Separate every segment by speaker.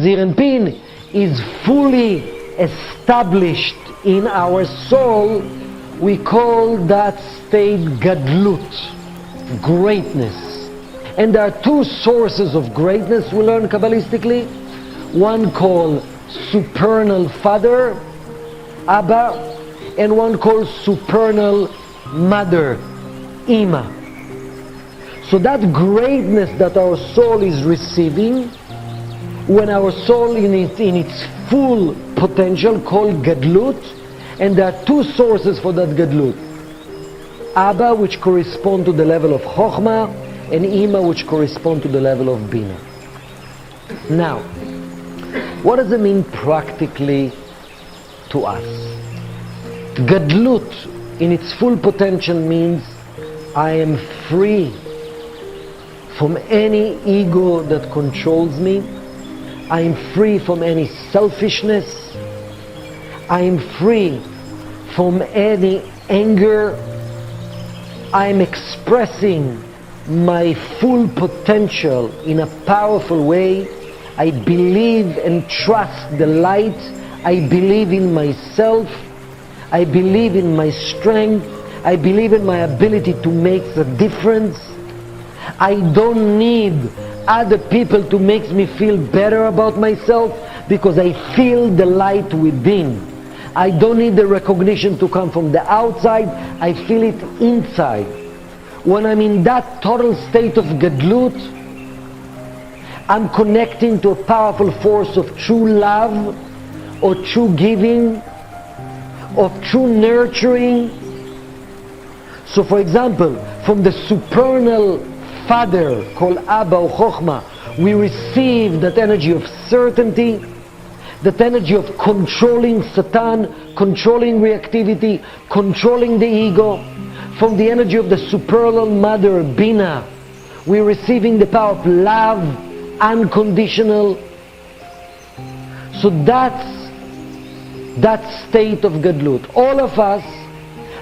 Speaker 1: Zirenpin is fully established in our soul, we call that state Gadlut, greatness. And there are two sources of greatness we learn Kabbalistically. One called supernal father, Abba, and one called supernal mother, Ima. So that greatness that our soul is receiving, when our soul in its full potential, called Gadlut, and there are two sources for that Gadlut. Abba, which correspond to the level of Chokhmah, and Ima, which correspond to the level of Bina. Now, what does it mean practically to us? Gadlut in its full potential means I am free from any ego that controls me. I am free from any selfishness. I am free from any anger. I am expressing my full potential in a powerful way. I believe and trust the light. I believe in myself. I believe in my strength. I believe in my ability to make a difference. I don't need other people to make me feel better about myself, because I feel the light within. I don't need the recognition to come from the outside. I feel it inside. When I'm in that total state of Gadlut, I'm connecting to a powerful force of true love, or true giving, of true nurturing. So for example, from the supernal father called Abba or Chokhmah, we receive that energy of certainty, that energy of controlling Satan, controlling reactivity, controlling the ego. From the energy of the supernal mother, Bina, we're receiving the power of love, unconditional. So that's that state of Gadlut. All of us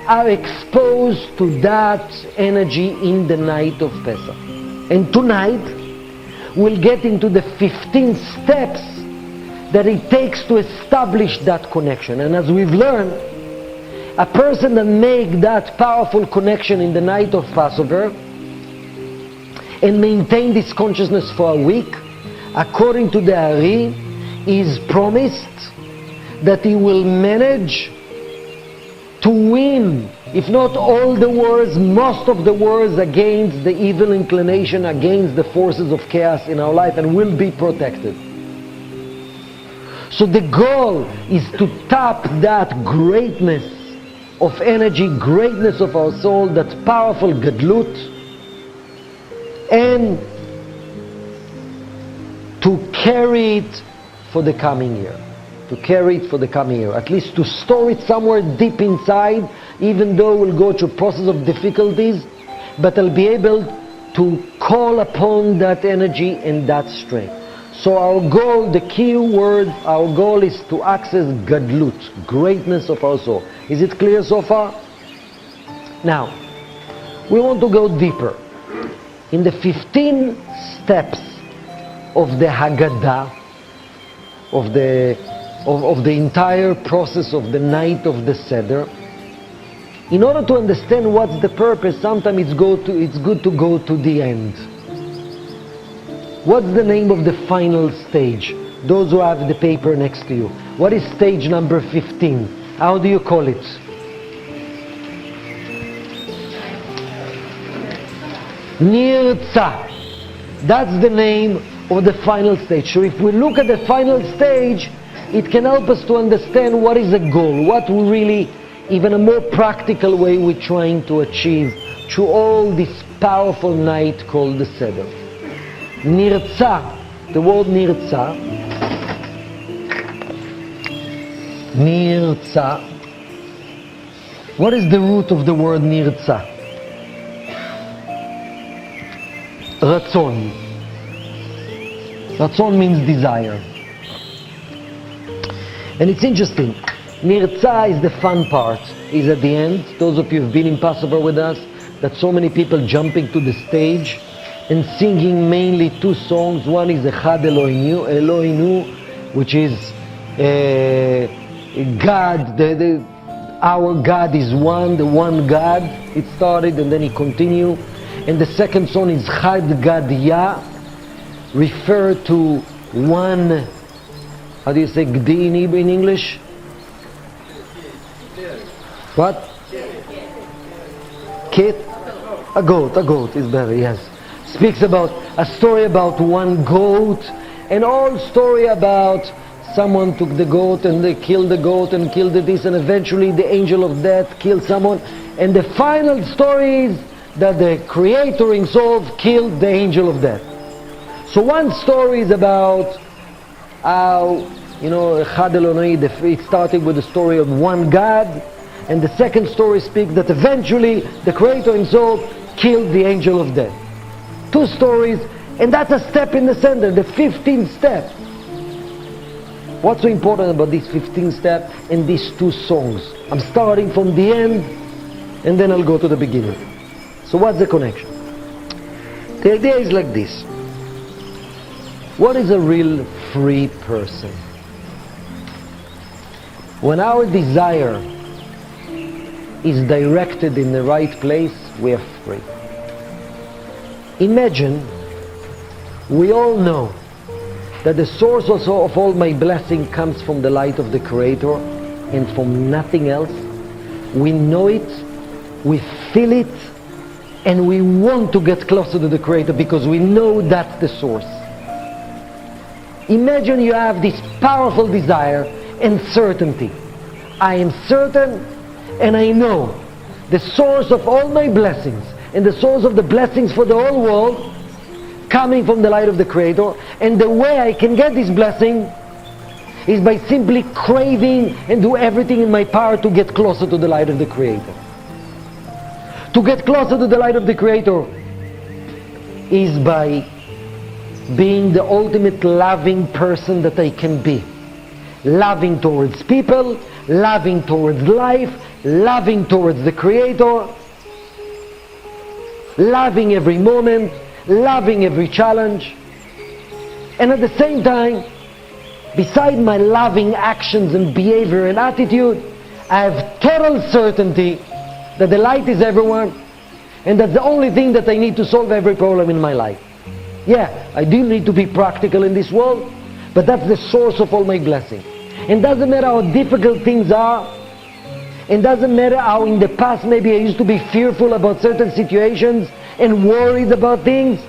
Speaker 1: are exposed to that energy in the night of Pesach. And tonight we'll get into the 15 steps that it takes to establish that connection. And as we've learned, a person that makes that powerful connection in the night of Passover and maintain this consciousness for a week, according to the Ari, is promised that he will manage to win, if not all the wars, most of the wars against the evil inclination, against the forces of chaos in our life, and will be protected. So the goal is to tap that greatness of energy, greatness of our soul, that powerful Gadlut, and to carry it for the coming year. To carry it for the coming year. At least to store it somewhere deep inside, even though we'll go through a process of difficulties, but I'll be able to call upon that energy and that strength. So our goal, the key word, our goal is to access Gadlut, greatness of our soul. Is it clear so far? Now, we want to go deeper. In the 15 steps of the Haggadah, of the entire process of the night of the Seder, in order to understand what's the purpose, sometimes it's good to go to the end. What's the name of the final stage? Those who have the paper next to you. What is stage number 15? How do you call it? Nirtza. That's the name of the final stage. So if we look at the final stage, it can help us to understand what is a goal, what we really, even a more practical way, we're trying to achieve through all this powerful night called the Seder. Nirtza, the word Nirtza, Nirtza, what is the root of the word Nirtza? Ratzon. Ratzon means desire. And it's interesting, Nirtza is the fun part, is at the end. Those of you who've been in Passover with us, that so many people jumping to the stage and singing mainly two songs. One is Echad Eloheinu, which is God, our God is one, the one God. It started and then it continued. And the second song is Chad Gad Yah, refer to one, how do you say Gdi in English? What? Kit? A goat is better, yes. Speaks about a story about one goat, and all story about someone took the goat and they killed the goat and killed this, and eventually the angel of death killed someone, and the final story is that the creator himself killed the angel of death. So one story is about how, Echad Eloheinu, it started with the story of one God, and the second story speaks that eventually the creator himself killed the angel of death. Two stories, and that's a step in the center, the 15th step. What's so important about this 15th step and these two songs? I'm starting from the end, and then I'll go to the beginning. So what's the connection? The idea is like this. What is a real free person? When our desire is directed in the right place, we are free. Imagine, we all know that the source also of all my blessing comes from the light of the Creator and from nothing else. We know it, we feel it, and we want to get closer to the Creator because we know that's the source. Imagine you have this powerful desire and certainty. I am certain and I know the source of all my blessings and the source of the blessings for the whole world coming from the light of the Creator, and the way I can get this blessing is by simply craving and do everything in my power to get closer to the light of the Creator. To get closer to the light of the Creator is by being the ultimate loving person that I can be. Loving towards people, loving towards life, loving towards the Creator, loving every moment, loving every challenge, and at the same time, beside my loving actions and behavior and attitude, I have total certainty that the light is everywhere, and that's the only thing that I need to solve every problem in my life. Yeah, I do need to be practical in this world, but that's the source of all my blessing. And doesn't matter how difficult things are, and doesn't matter how in the past maybe I used to be fearful about certain situations and worried about things.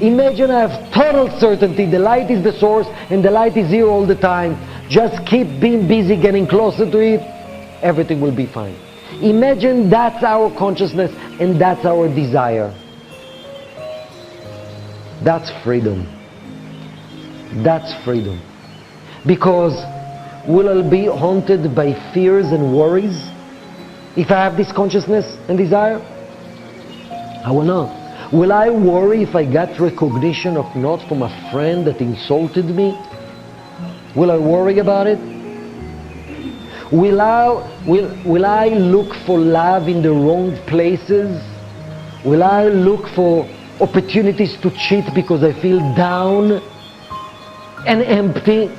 Speaker 1: Imagine I have total certainty the light is the source and the light is here all the time. Just keep being busy getting closer to it, everything will be fine. Imagine that's our consciousness and that's our desire. That's freedom. That's freedom. Because will I be haunted by fears and worries if I have this consciousness and desire? I will not. Will I worry if I got recognition or not from a friend that insulted me? Will I worry about it? Will I look for love in the wrong places? Will I look for opportunities to cheat because I feel down and empty?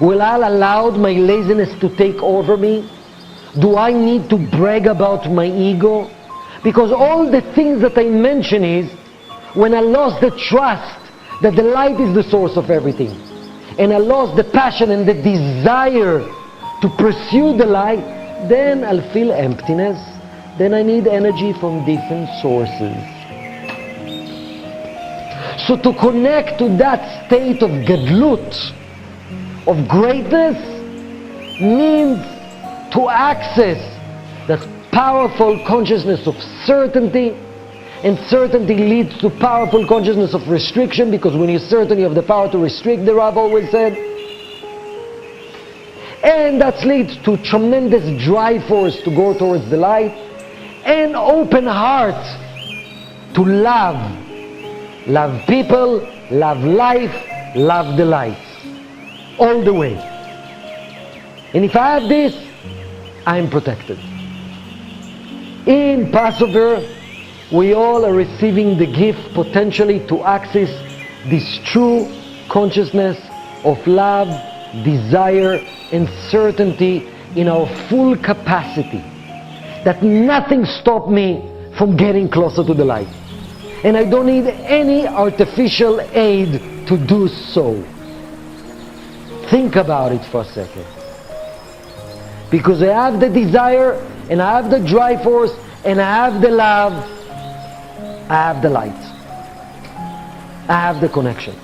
Speaker 1: Will I allow my laziness to take over me? Do I need to brag about my ego? Because all the things that I mention is when I lost the trust that the light is the source of everything, and I lost the passion and the desire to pursue the light, then I'll feel emptiness. Then I need energy from different sources. So to connect to that state of Gadlut, of greatness, means to access that powerful consciousness of certainty, and certainty leads to powerful consciousness of restriction, because when you're certain you have the power to restrict, the Rav always said, and that leads to tremendous drive force to go towards the light, and open heart to love people, love life, love the light, all the way. And if I have this, I'm protected. In Passover, we all are receiving the gift potentially to access this true consciousness of love, desire, and certainty in our full capacity. That nothing stops me from getting closer to the light. And I don't need any artificial aid to do so. Think about it for a second. Because I have the desire, and I have the drive force, and I have the love, I have the light. I have the connection.